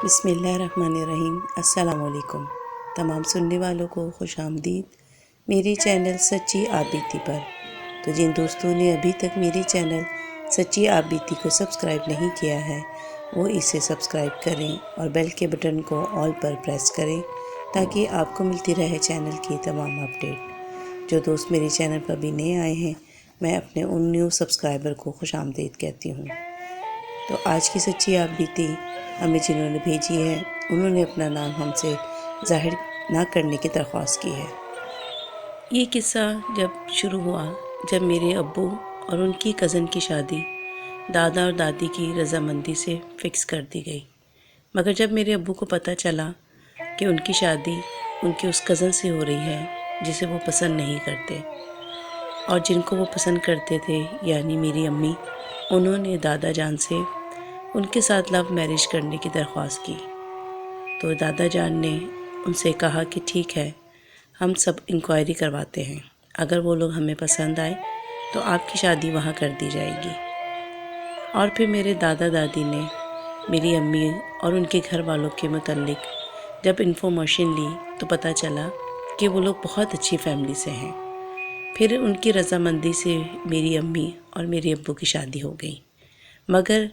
بسم اللہ الرحمن الرحیم۔ السلام علیکم تمام سننے والوں کو خوش آمدید میری چینل سچی آپ بیتی پر۔ تو جن دوستوں نے ابھی تک میری چینل سچی آپ بیتی کو سبسکرائب نہیں کیا ہے وہ اسے سبسکرائب کریں اور بیل کے بٹن کو آل پر پریس کریں تاکہ آپ کو ملتی رہے چینل کی تمام اپڈیٹ۔ جو دوست میری چینل پر بھی نئے آئے ہیں میں اپنے ان نیو سبسکرائبر کو خوش آمدید کہتی ہوں۔ تو آج کی سچی آپ بیتی ہمیں جنہوں نے بھیجی ہے انہوں نے اپنا نام ہم سے ظاہر نہ کرنے کی درخواست کی ہے۔ یہ قصہ جب شروع ہوا جب میرے ابو اور ان کی کزن کی شادی دادا اور دادی کی رضامندی سے فکس کر دی گئی، مگر جب میرے ابو کو پتہ چلا کہ ان کی شادی ان کی اس کزن سے ہو رہی ہے جسے وہ پسند نہیں کرتے اور جن کو وہ پسند کرتے تھے یعنی میری امی، انہوں نے دادا جان سے ان کے ساتھ لو میرج کرنے کی درخواست کی۔ تو دادا جان نے ان سے کہا کہ ٹھیک ہے، ہم سب انکوائری کرواتے ہیں، اگر وہ لوگ ہمیں پسند آئے تو آپ کی شادی وہاں کر دی جائے گی۔ اور پھر میرے دادا دادی نے میری امی اور ان کے گھر والوں کے متعلق جب انفارمیشن لی تو پتہ چلا کہ وہ لوگ بہت اچھی فیملی سے ہیں۔ پھر ان کی رضامندی سے میری امی اور میرے ابو کی شادی ہو گئی، مگر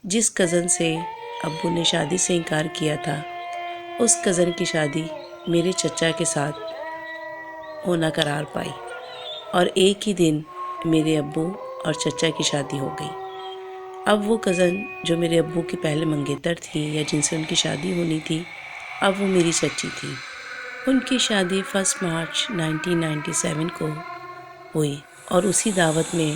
جس کزن سے ابو نے شادی سے انکار کیا تھا اس کزن کی شادی میرے چچا کے ساتھ ہونا قرار پائی اور ایک ہی دن میرے ابو اور چچا کی شادی ہو گئی۔ اب وہ کزن جو میرے ابو کی پہلے منگیتر تھی یا جن سے ان کی شادی ہونی تھی اب وہ میری چچی تھی۔ ان کی شادی 1 مارچ 1997 کو ہوئی اور اسی دعوت میں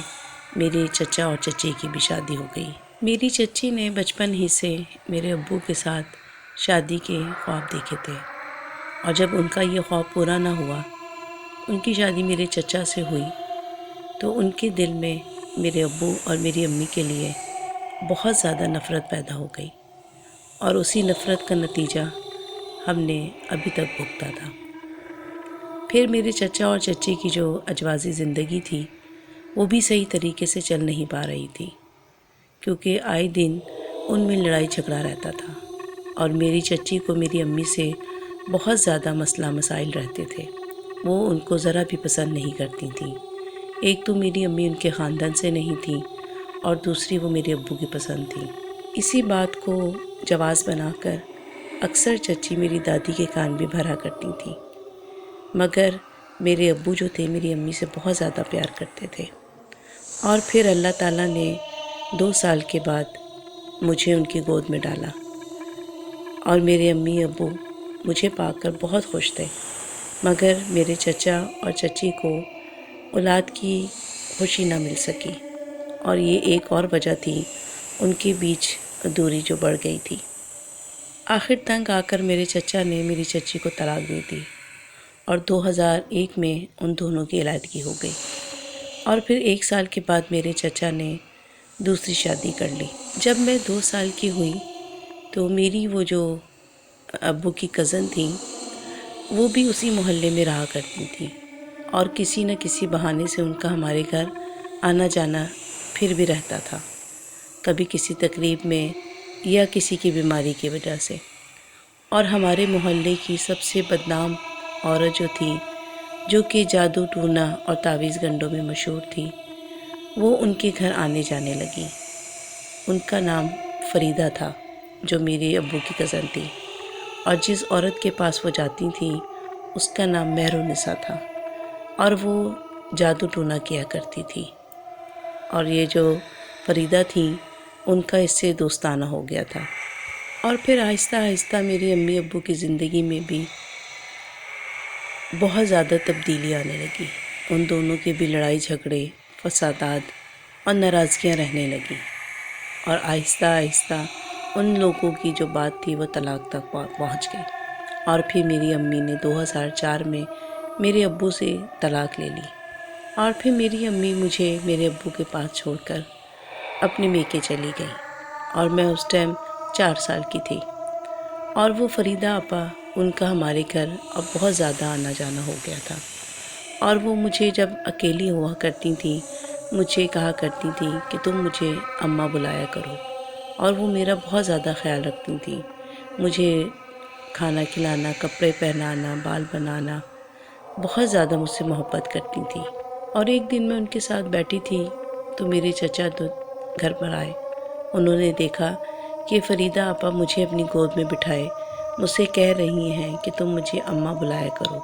میرے چچا اور چچی کی بھی شادی ہو گئی۔ میری چچی نے بچپن ہی سے میرے ابو کے ساتھ شادی کے خواب دیکھے تھے اور جب ان کا یہ خواب پورا نہ ہوا، ان کی شادی میرے چچا سے ہوئی تو ان کے دل میں میرے ابو اور میری امی کے لیے بہت زیادہ نفرت پیدا ہو گئی اور اسی نفرت کا نتیجہ ہم نے ابھی تک بھگتا تھا۔ پھر میرے چچا اور چچی کی جو اجوازی زندگی تھی وہ بھی صحیح طریقے سے چل نہیں پا رہی تھی، کیونکہ آئے دن ان میں لڑائی جھگڑا رہتا تھا اور میری چچی کو میری امی سے بہت زیادہ مسئلہ مسائل رہتے تھے۔ وہ ان کو ذرا بھی پسند نہیں کرتی تھیں۔ ایک تو میری امی ان کے خاندان سے نہیں تھی اور دوسری وہ میرے ابو کی پسند تھی۔ اسی بات کو جواز بنا کر اکثر چچی میری دادی کے کان بھی بھرا کرتی تھیں، مگر میرے ابو جو تھے میری امی سے بہت زیادہ پیار کرتے تھے۔ اور پھر اللہ تعالیٰ نے 2 سال کے بعد مجھے ان کی گود میں ڈالا اور میرے امی ابو مجھے پا کر بہت خوش تھے، مگر میرے چچا اور چچی کو اولاد کی خوشی نہ مل سکی اور یہ ایک اور وجہ تھی ان کے بیچ دوری جو بڑھ گئی تھی۔ آخر تنگ آ کر میرے چچا نے میری چچی کو طلاق دے دی اور 2001 میں ان دونوں کی علیحدگی ہو گئی۔ اور پھر 1 سال کے بعد میرے چچا نے دوسری شادی کر لی۔ جب میں 2 سال کی ہوئی تو میری وہ جو ابو کی کزن تھیں وہ بھی اسی محلے میں رہا کرتی تھیں اور کسی نہ کسی بہانے سے ان کا ہمارے گھر آنا جانا پھر بھی رہتا تھا، کبھی کسی تقریب میں یا کسی کی بیماری کی وجہ سے۔ اور ہمارے محلے کی سب سے بدنام عورت جو تھی، جو کہ جادو ٹونا اور تعویذ گنڈوں میں مشہور تھی، وہ ان کے گھر آنے جانے لگی۔ ان کا نام فریدہ تھا جو میرے ابو کی کزن تھی، اور جس عورت کے پاس وہ جاتی تھیں اس کا نام مہرالنساء تھا اور وہ جادو ٹونا کیا کرتی تھی۔ اور یہ جو فریدہ تھیں ان کا اس سے دوستانہ ہو گیا تھا۔ اور پھر آہستہ آہستہ میری امی ابو کی زندگی میں بھی بہت زیادہ تبدیلی آنے لگی۔ ان دونوں کے بھی لڑائی جھگڑے، فسادات اور ناراضگیاں رہنے لگیں اور آہستہ آہستہ ان لوگوں کی جو بات تھی وہ طلاق تک پہنچ گئی۔ اور پھر میری امی نے 2004 میں میرے ابو سے طلاق لے لی اور پھر میری امی مجھے میرے ابو کے پاس چھوڑ کر اپنے میکے چلی گئی اور میں اس ٹائم 4 سال کی تھی۔ اور وہ فریدہ آپا ان کا ہمارے گھر اب بہت زیادہ آنا جانا ہو گیا تھا اور وہ مجھے جب اکیلی ہوا کرتی تھیں مجھے کہا کرتی تھیں کہ تم مجھے اماں بلایا کرو، اور وہ میرا بہت زیادہ خیال رکھتی تھیں۔ مجھے کھانا کھلانا، کپڑے پہنانا، بال بنانا، بہت زیادہ مجھ سے محبت کرتی تھی۔ اور ایک دن میں ان کے ساتھ بیٹھی تھی تو میرے چچا تو گھر پر آئے۔ انہوں نے دیکھا کہ فریدہ آپا مجھے اپنی گود میں بٹھائے مجھ سے کہہ رہی ہیں کہ تم مجھے اماں بلایا کرو۔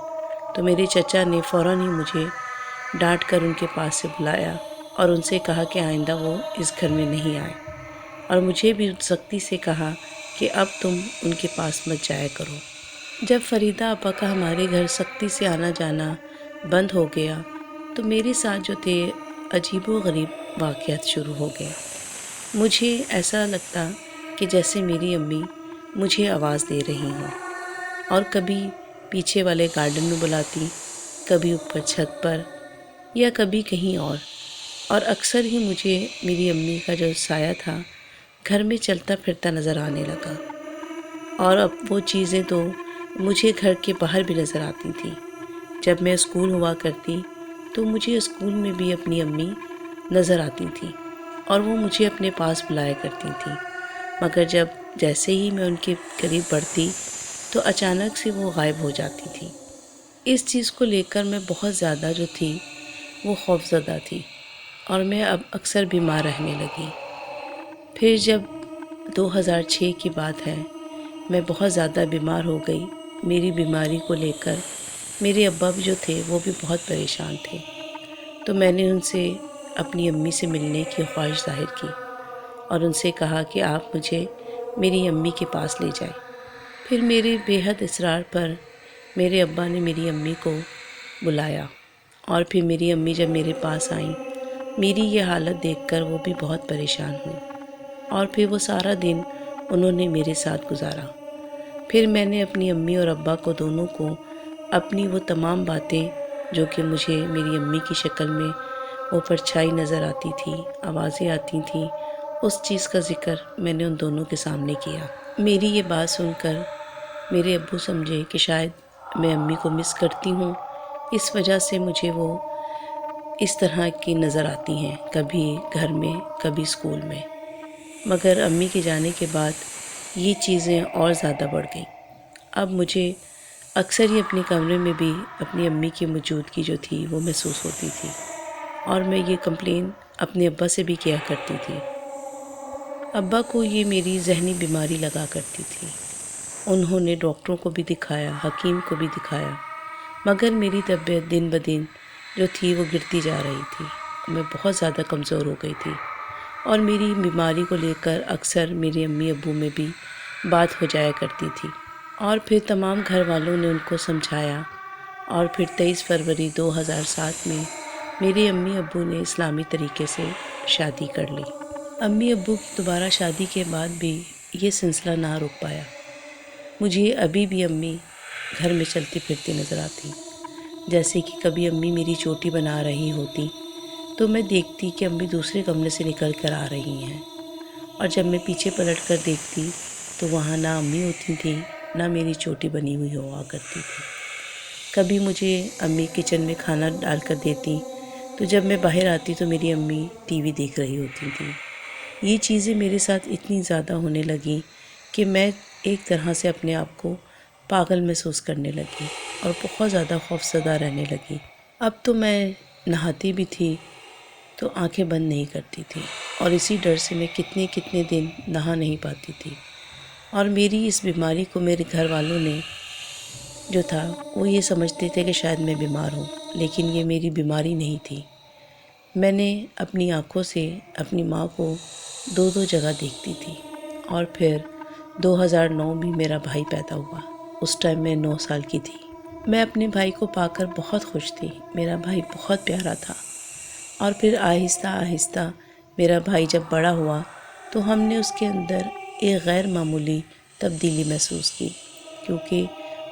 تو میرے چچا نے فوراً ہی مجھے ڈانٹ کر ان کے پاس سے بلایا اور ان سے کہا کہ آئندہ وہ اس گھر میں نہیں آئے، اور مجھے بھی سختی سے کہا کہ اب تم ان کے پاس مت جایا کرو۔ جب فریدہ آپا کا ہمارے گھر سختی سے آنا جانا بند ہو گیا تو میرے ساتھ جو تھے عجیب و غریب واقعات شروع ہو گئے۔ مجھے ایسا لگتا کہ جیسے میری امی مجھے آواز دے رہی ہوں، اور کبھی پیچھے والے گارڈن میں بلاتی، کبھی اوپر چھت پر، یا کبھی کہیں اور اکثر ہی مجھے میری امی کا جو سایہ تھا گھر میں چلتا پھرتا نظر آنے لگا۔ اور اب وہ چیزیں تو مجھے گھر کے باہر بھی نظر آتی تھیں۔ جب میں اسکول ہوا کرتی تو مجھے اسکول میں بھی اپنی امی نظر آتی تھیں اور وہ مجھے اپنے پاس بلایا کرتی تھیں، مگر جیسے ہی میں ان کے قریب بڑھتی تو اچانک سے وہ غائب ہو جاتی تھی۔ اس چیز کو لے کر میں بہت زیادہ جو تھی وہ خوفزدہ تھی، اور میں اب اکثر بیمار رہنے لگی۔ پھر جب 2006 کی بات ہے، میں بہت زیادہ بیمار ہو گئی۔ میری بیماری کو لے کر میرے ابا بھی جو تھے وہ بھی بہت پریشان تھے، تو میں نے ان سے اپنی امی سے ملنے کی خواہش ظاہر کی اور ان سے کہا کہ آپ مجھے میری امی کے پاس لے جائیں۔ پھر میرے بے حد اصرار پر میرے ابا نے میری امی کو بلایا، اور پھر میری امی جب میرے پاس آئیں، میری یہ حالت دیکھ کر وہ بھی بہت پریشان ہوئی، اور پھر وہ سارا دن انہوں نے میرے ساتھ گزارا۔ پھر میں نے اپنی امی اور ابا کو دونوں کو اپنی وہ تمام باتیں جو کہ مجھے میری امی کی شکل میں وہ پرچھائی نظر آتی تھی، آوازیں آتی تھیں، اس چیز کا ذکر میں نے ان دونوں کے سامنے کیا۔ میری یہ بات سن کر میرے ابو سمجھے کہ شاید میں امی کو مس کرتی ہوں، اس وجہ سے مجھے وہ اس طرح کی نظر آتی ہیں، کبھی گھر میں کبھی اسکول میں۔ مگر امی کے جانے کے بعد یہ چیزیں اور زیادہ بڑھ گئیں۔ اب مجھے اکثر ہی اپنے کمرے میں بھی اپنی امی کی موجودگی جو تھی وہ محسوس ہوتی تھی، اور میں یہ کمپلین اپنے ابا سے بھی کیا کرتی تھی۔ ابا کو یہ میری ذہنی بیماری لگا کرتی تھی۔ انہوں نے ڈاکٹروں کو بھی دکھایا، حکیم کو بھی دکھایا، مگر میری طبیعت دن بدن جو تھی وہ گرتی جا رہی تھی۔ میں بہت زیادہ کمزور ہو گئی تھی، اور میری بیماری کو لے کر اکثر میرے امی ابو میں بھی بات ہو جایا کرتی تھی۔ اور پھر تمام گھر والوں نے ان کو سمجھایا، اور پھر 23 فروری 2007 میں میرے امی ابو نے اسلامی طریقے سے شادی کر لی۔ امی ابو کی دوبارہ شادی کے بعد بھی یہ سلسلہ نہ رک پایا۔ مجھے ابھی بھی امی گھر میں چلتی پھرتی نظر آتی، جیسے کہ کبھی امی میری چوٹی بنا رہی ہوتی تو میں دیکھتی کہ امی دوسرے کمرے سے نکل کر آ رہی ہیں، اور جب میں پیچھے پلٹ کر دیکھتی تو وہاں نہ امی ہوتی تھی نہ میری چوٹی بنی ہوئی ہوا کرتی تھی۔ کبھی مجھے امی کچن میں کھانا ڈال کر دیتی تو جب میں باہر آتی تو میری امی ٹی وی دیکھ رہی ہوتی تھیں۔ یہ چیزیں میرے ساتھ اتنی زیادہ ہونے لگیں کہ میں ایک طرح سے اپنے آپ کو پاگل محسوس کرنے لگی اور بہت زیادہ خوفزدہ رہنے لگی۔ اب تو میں نہاتی بھی تھی تو آنکھیں بند نہیں کرتی تھی، اور اسی ڈر سے میں کتنے دن نہا نہیں پاتی تھی۔ اور میری اس بیماری کو میرے گھر والوں نے جو تھا وہ یہ سمجھتے تھے کہ شاید میں بیمار ہوں، لیکن یہ میری بیماری نہیں تھی۔ میں نے اپنی آنکھوں سے اپنی ماں کو دو جگہ دیکھتی تھی۔ اور پھر 2009 میں میرا بھائی پیدا ہوا۔ اس ٹائم میں 9 سال کی تھی۔ میں اپنے بھائی کو پا کر بہت خوش تھی۔ میرا بھائی بہت پیارا تھا۔ اور پھر آہستہ آہستہ میرا بھائی جب بڑا ہوا تو ہم نے اس کے اندر ایک غیر معمولی تبدیلی محسوس کی، کیونکہ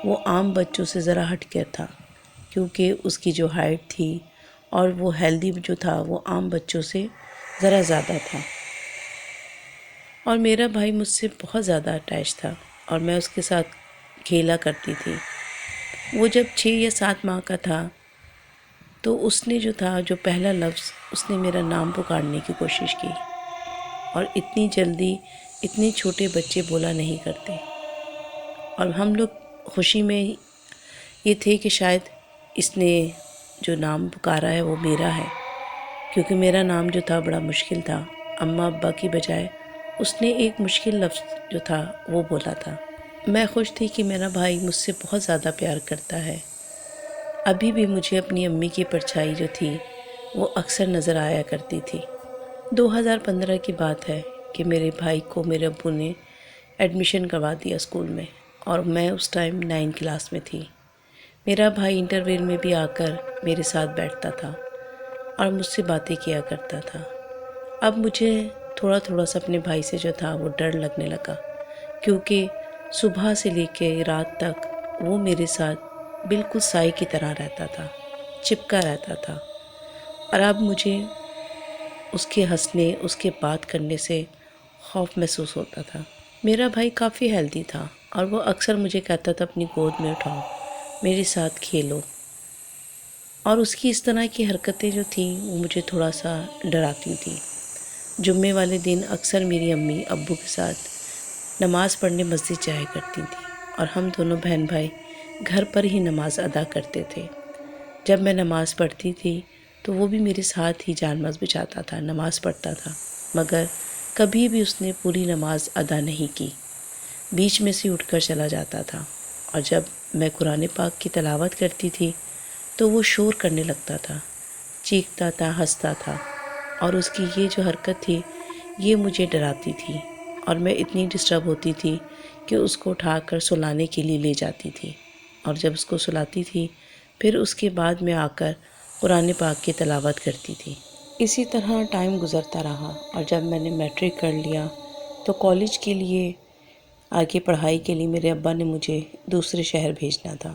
وہ عام بچوں سے ذرا ہٹ کر تھا، کیونکہ اس کی جو ہائٹ تھی اور وہ ہیلدی جو تھا وہ عام بچوں سے ذرا زیادہ تھا۔ اور میرا بھائی مجھ سے بہت زیادہ اٹیچ تھا، اور میں اس کے ساتھ کھیلا کرتی تھی۔ وہ جب 6 یا 7 ماہ کا تھا تو اس نے جو تھا جو پہلا لفظ اس نے میرا نام پکارنے کی کوشش کی، اور اتنی جلدی اتنے چھوٹے بچے بولا نہیں کرتے۔ اور ہم لوگ خوشی میں یہ تھے کہ شاید اس نے جو نام پکارا ہے وہ میرا ہے، کیونکہ میرا نام جو تھا بڑا مشکل تھا۔ اماں ابا کی بجائے اس نے ایک مشکل لفظ جو تھا وہ بولا تھا۔ میں خوش تھی کہ میرا بھائی مجھ سے بہت زیادہ پیار کرتا ہے۔ ابھی بھی مجھے اپنی امی کی پرچھائی جو تھی وہ اکثر نظر آیا کرتی تھی۔ 2015 کی بات ہے کہ میرے بھائی کو میرے ابو نے ایڈمیشن کروا دیا اسکول میں، اور میں اس ٹائم 9 کلاس میں تھی۔ میرا بھائی انٹرویل میں بھی آ کر میرے ساتھ بیٹھتا تھا اور مجھ سے باتیں کیا کرتا تھا۔ اب مجھے تھوڑا تھوڑا سا اپنے بھائی سے جو تھا وہ ڈر لگنے لگا، کیونکہ صبح سے لے کے رات تک وہ میرے ساتھ بالکل سائے کی طرح رہتا تھا، چپکا رہتا تھا، اور اب مجھے اس کے ہنسنے، اس کے بات کرنے سے خوف محسوس ہوتا تھا۔ میرا بھائی کافی ہیلدی تھا اور وہ اکثر مجھے کہتا تھا اپنی گود میں اٹھاؤ، میرے ساتھ کھیلو، اور اس کی اس طرح کی حرکتیں جو تھیں وہ مجھے تھوڑا سا ڈراتی تھیں۔ جمعے والے دن اکثر میری امی ابو کے ساتھ نماز پڑھنے مسجد جایا کرتی تھیں، اور ہم دونوں بہن بھائی گھر پر ہی نماز ادا کرتے تھے۔ جب میں نماز پڑھتی تھی تو وہ بھی میرے ساتھ ہی جانماز بچھاتا تھا، نماز پڑھتا تھا، مگر کبھی بھی اس نے پوری نماز ادا نہیں کی، بیچ میں سے اٹھ کر چلا جاتا تھا۔ اور جب میں قرآن پاک کی تلاوت کرتی تھی تو وہ شور کرنے لگتا تھا، چیختا تھا، ہنستا تھا، اور اس کی یہ جو حرکت تھی یہ مجھے ڈراتی تھی، اور میں اتنی ڈسٹرب ہوتی تھی کہ اس کو اٹھا کر سلانے کے لیے لے جاتی تھی، اور جب اس کو سلاتی تھی پھر اس کے بعد میں آ کر قرآن پاک کی تلاوت کرتی تھی۔ اسی طرح ٹائم گزرتا رہا، اور جب میں نے میٹرک کر لیا تو کالج کے لیے، آگے پڑھائی کے لیے میرے ابا نے مجھے دوسرے شہر بھیجنا تھا،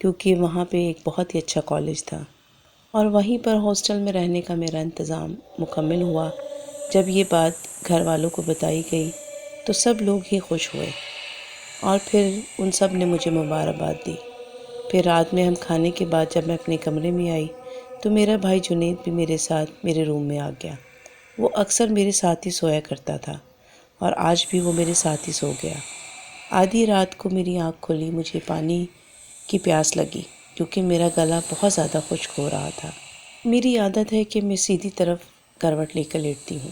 کیونکہ وہاں پہ ایک بہت ہی اچھا کالج تھا، اور وہیں پر ہاسٹل میں رہنے کا میرا انتظام مکمل ہوا۔ جب یہ بات گھر والوں کو بتائی گئی تو سب لوگ ہی خوش ہوئے، اور پھر ان سب نے مجھے مبارکباد دی۔ پھر رات میں ہم کھانے کے بعد جب میں اپنے کمرے میں آئی تو میرا بھائی جنید بھی میرے ساتھ میرے روم میں آ گیا۔ وہ اکثر میرے ساتھ ہی سویا کرتا تھا، اور آج بھی وہ میرے ساتھ ہی سو گیا۔ آدھی رات کو میری آنکھ کھلی، مجھے پانی کی پیاس لگی کیونکہ میرا گلا بہت زیادہ خشک ہو رہا تھا۔ میری عادت ہے کہ میں سیدھی طرف کروٹ لے کر لیٹتی ہوں،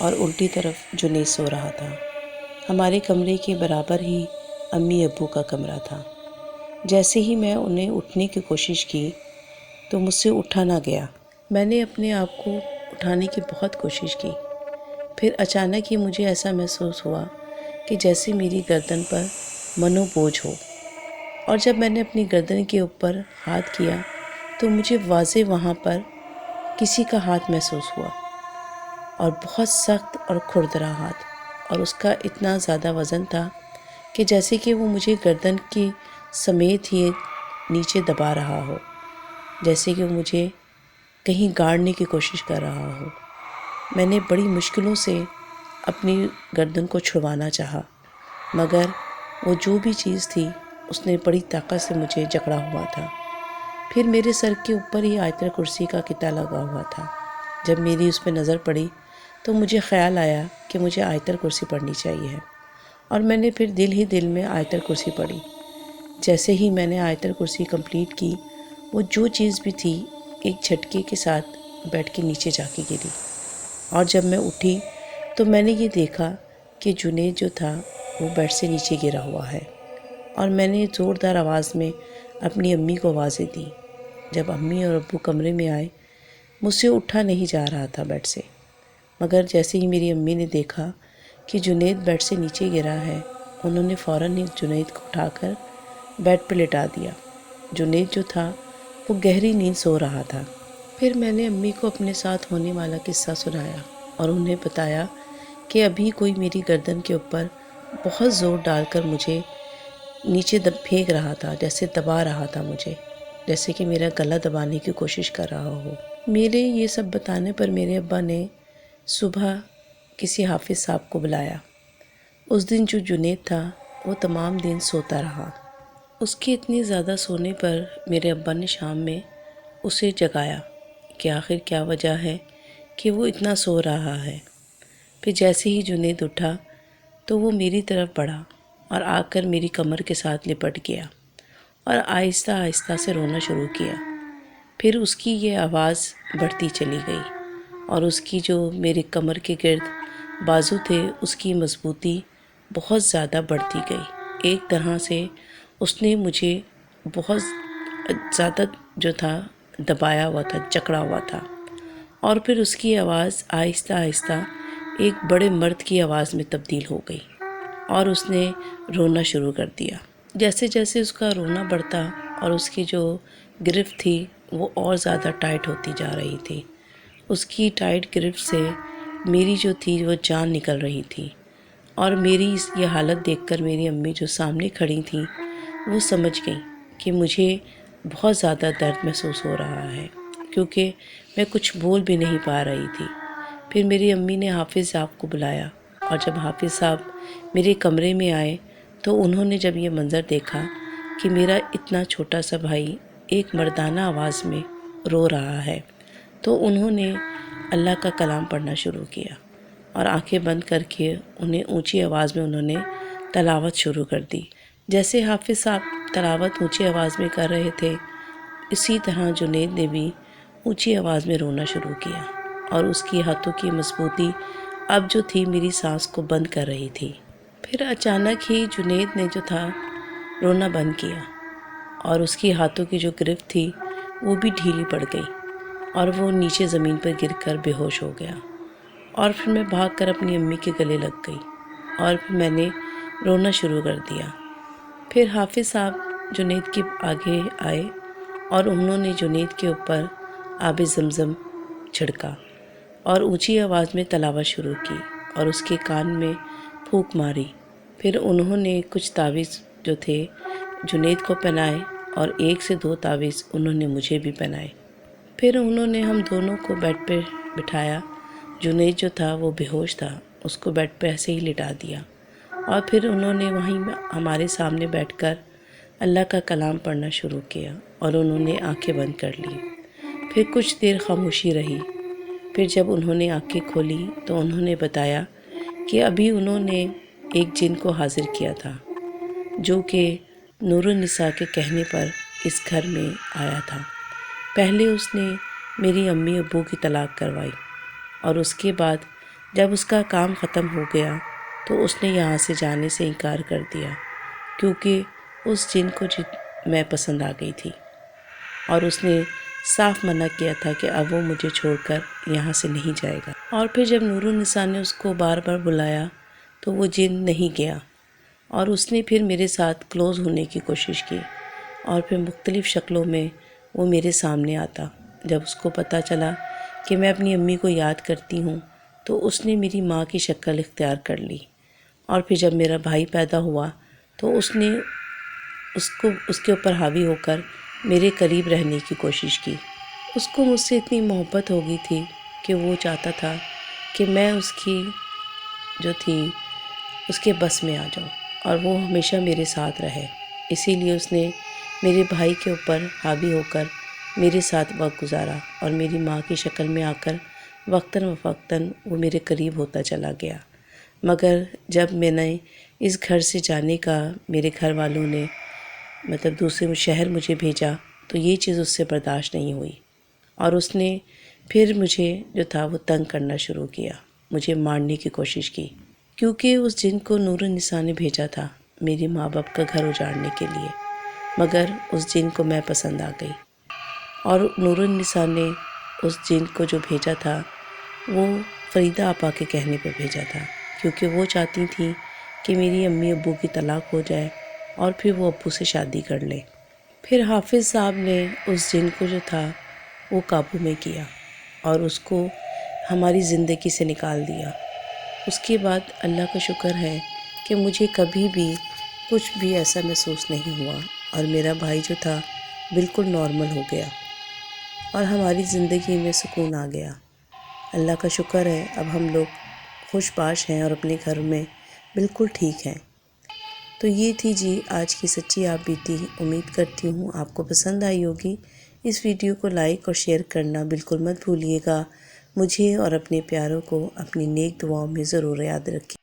اور الٹی طرف جنید سو رہا تھا۔ ہمارے کمرے کے برابر ہی امی ابو کا کمرہ تھا۔ جیسے ہی میں انہیں اٹھنے کی کوشش کی تو مجھ سے اٹھا نہ گیا۔ میں نے اپنے آپ کو اٹھانے کی بہت کوشش کی، پھر اچانک ہی مجھے ایسا محسوس ہوا کہ جیسے میری گردن پر منو بوجھ ہو، اور جب میں نے اپنی گردن کے اوپر ہاتھ کیا تو مجھے واضح وہاں پر کسی کا ہاتھ محسوس ہوا، اور بہت سخت اور کھردرا ہاتھ، اور اس کا اتنا زیادہ وزن تھا کہ جیسے کہ وہ مجھے گردن کی سمیت ہی نیچے دبا رہا ہو، جیسے کہ وہ مجھے کہیں گاڑنے کی کوشش کر رہا ہو۔ میں نے بڑی مشکلوں سے اپنی گردن کو چھڑوانا چاہا، مگر وہ جو بھی چیز تھی اس نے بڑی طاقت سے مجھے جکڑا ہوا تھا۔ پھر میرے سر کے اوپر ہی آیت الکرسی کا کتا لگا ہوا تھا۔ جب میری اس پہ نظر پڑی تو مجھے خیال آیا کہ مجھے آیت الکرسی پڑھنی چاہیے، اور میں نے پھر دل ہی دل میں آیت الکرسی پڑھی۔ جیسے ہی میں نے آیت الکرسی کمپلیٹ کی، وہ جو چیز بھی تھی ایک جھٹکے کے ساتھ بیٹھ کے نیچے جا کے گری، اور جب میں اٹھی تو میں نے یہ دیکھا کہ جنید جو تھا وہ بیڈ سے نیچے گرا ہوا ہے، اور میں نے زوردار آواز میں اپنی امی کو آوازیں دی۔ جب امی اور ابو کمرے میں آئے، مجھ سے اٹھا نہیں جا رہا تھا بیڈ سے، مگر جیسے ہی میری امی نے دیکھا کہ جنید بیڈ سے نیچے گرا ہے، انہوں نے فوراً ہی جنید کو اٹھا کر بیڈ پہ لٹا دیا۔ جنید جو تھا وہ گہری نیند سو رہا تھا۔ پھر میں نے امی کو اپنے ساتھ ہونے والا قصہ سنایا، اور انہیں بتایا کہ ابھی کوئی میری گردن کے اوپر بہت زور ڈال کر مجھے نیچے پھینک رہا تھا، جیسے دبا رہا تھا مجھے، جیسے کہ میرا گلا دبانے کی کوشش کر رہا ہو۔ میرے یہ سب بتانے پر میرے ابا نے صبح کسی حافظ صاحب کو بلایا۔ اس دن جو جنید تھا وہ تمام دن سوتا رہا۔ اس کے اتنی زیادہ سونے پر میرے ابا نے شام میں اسے جگایا کہ آخر کیا وجہ ہے کہ وہ اتنا سو رہا ہے۔ پھر جیسے ہی جنید اٹھا تو وہ میری طرف بڑھا اور آ کر میری کمر کے ساتھ لپٹ گیا اور آہستہ آہستہ سے رونا شروع کیا۔ پھر اس کی یہ آواز بڑھتی چلی گئی اور اس کی جو میرے کمر کے گرد بازو تھے اس کی مضبوطی بہت زیادہ بڑھتی گئی۔ ایک طرح سے اس نے مجھے بہت زیادہ جو تھا دبایا ہوا تھا، جکڑا ہوا تھا۔ اور پھر اس کی آواز آہستہ آہستہ ایک بڑے مرد کی آواز میں تبدیل ہو گئی اور اس نے رونا شروع کر دیا۔ جیسے جیسے اس کا رونا بڑھتا اور اس کی جو گرفت تھی وہ اور زیادہ ٹائٹ ہوتی جا رہی تھی۔ اس کی ٹائٹ گرفت سے میری جو تھی وہ جان نکل رہی تھی، اور میری یہ حالت دیکھ کر میری امی جو سامنے کھڑی تھیں وہ سمجھ گئیں کہ مجھے بہت زیادہ درد محسوس ہو رہا ہے، کیونکہ میں کچھ بول بھی نہیں پا رہی تھی۔ پھر میری امی نے حافظ صاحب کو بلایا، اور جب حافظ صاحب میرے کمرے میں آئے تو انہوں نے جب یہ منظر دیکھا کہ میرا اتنا چھوٹا سا بھائی ایک مردانہ آواز میں رو رہا ہے، تو انہوں نے اللہ کا کلام پڑھنا شروع کیا اور آنکھیں بند کر کے انہیں اونچی آواز میں انہوں نے تلاوت شروع کر دی۔ جیسے حافظ صاحب تلاوت اونچی آواز میں کر رہے تھے، اسی طرح جنید نے بھی اونچی آواز میں رونا شروع کیا، اور اس کی ہاتھوں کی مضبوطی اب جو تھی میری سانس کو بند کر رہی تھی۔ پھر اچانک ہی جنید نے جو تھا رونا بند کیا، اور اس کی ہاتھوں کی جو گرفت تھی وہ بھی ڈھیلی پڑ گئی اور وہ نیچے زمین پر گر کر بے ہوش ہو گیا۔ اور پھر میں بھاگ کر اپنی امی کے گلے لگ گئی اور پھر میں نے رونا شروع کر دیا۔ پھر حافظ صاحب جنید کے آگے آئے اور انہوں نے جنید کے اوپر آب زمزم چھڑکا اور اونچی آواز میں تلاوت شروع کی اور اس کے کان میں پھونک ماری۔ پھر انہوں نے کچھ تعویذ جو تھے جنید کو پہنائے، اور 1 سے 2 تعویذ انہوں نے مجھے بھی پہنائے۔ پھر انہوں نے ہم دونوں کو بیڈ پہ بٹھایا۔ جنید جو تھا وہ بے ہوش تھا، اس کو بیڈ پہ ایسے ہی لٹا دیا، اور پھر انہوں نے وہیں ہمارے سامنے بیٹھ کر اللہ کا کلام پڑھنا شروع کیا، اور انہوں نے آنکھیں بند کر لی۔ پھر کچھ دیر خاموشی رہی۔ پھر جب انہوں نے آنکھیں کھولی تو انہوں نے بتایا کہ ابھی انہوں نے ایک جن کو حاضر کیا تھا، جو کہ نور النساء کے کہنے پر اس گھر میں آیا تھا۔ پہلے اس نے میری امی ابو کی طلاق کروائی، اور اس کے بعد جب اس کا کام ختم ہو گیا تو اس نے یہاں سے جانے سے انکار کر دیا، کیونکہ اس جن کو میں پسند آ گئی تھی، اور اس نے صاف منع کیا تھا کہ اب وہ مجھے چھوڑ کر یہاں سے نہیں جائے گا۔ اور پھر جب نور النساء نے اس کو بار بار بلایا تو وہ جن نہیں گیا، اور اس نے پھر میرے ساتھ کلوز ہونے کی کوشش کی، اور پھر مختلف شکلوں میں وہ میرے سامنے آتا۔ جب اس کو پتہ چلا کہ میں اپنی امی کو یاد کرتی ہوں تو اس نے میری ماں کی شکل اختیار کر لی، اور پھر جب میرا بھائی پیدا ہوا تو اس نے اس کے اوپر حاوی ہو کر میرے قریب رہنے کی کوشش کی۔ اس کو مجھ سے اتنی محبت ہو گئی تھی کہ وہ چاہتا تھا کہ میں اس کی جو تھی اس کے بس میں آ جاؤں اور وہ ہمیشہ میرے ساتھ رہے۔ اسی لیے اس نے میرے بھائی کے اوپر حاوی ہو کر میرے ساتھ وقت گزارا، اور میری ماں کی شکل میں آ کر وقتاً فوقتاً وہ میرے قریب ہوتا چلا گیا۔ مگر جب میں نے اس گھر سے جانے کا میرے گھر والوں نے دوسرے شہر مجھے بھیجا تو یہ چیز اس سے برداشت نہیں ہوئی، اور اس نے پھر مجھے جو تھا وہ تنگ کرنا شروع کیا، مجھے مارنے کی کوشش کی، کیونکہ اس جن کو نور النساء نے بھیجا تھا میرے ماں باپ کا گھر اجاڑنے کے لیے، مگر اس جن کو میں پسند آ گئی، اور نور النساء نے اس جن کو جو بھیجا تھا وہ فریدہ آپا کے کہنے پہ بھیجا تھا، کیونکہ وہ چاہتی تھیں کہ میری امی ابو کی طلاق ہو جائے اور پھر وہ ابو سے شادی کر لیں۔ پھر حافظ صاحب نے اس جن کو جو تھا وہ قابو میں کیا اور اس کو ہماری زندگی سے نکال دیا۔ اس کے بعد اللہ کا شکر ہے کہ مجھے کبھی بھی کچھ بھی ایسا محسوس نہیں ہوا، اور میرا بھائی جو تھا بالکل نارمل ہو گیا اور ہماری زندگی میں سکون آ گیا۔ اللہ کا شکر ہے اب ہم لوگ خوش باش ہیں اور اپنے گھر میں بالکل ٹھیک ہیں۔ تو یہ تھی جی آج کی سچی آپ بیتی۔ امید کرتی ہوں آپ کو پسند آئی ہوگی۔ اس ویڈیو کو لائک اور شیئر کرنا بالکل مت بھولیے گا۔ مجھے اور اپنے پیاروں کو اپنی نیک دعاؤں میں ضرور یاد رکھیں۔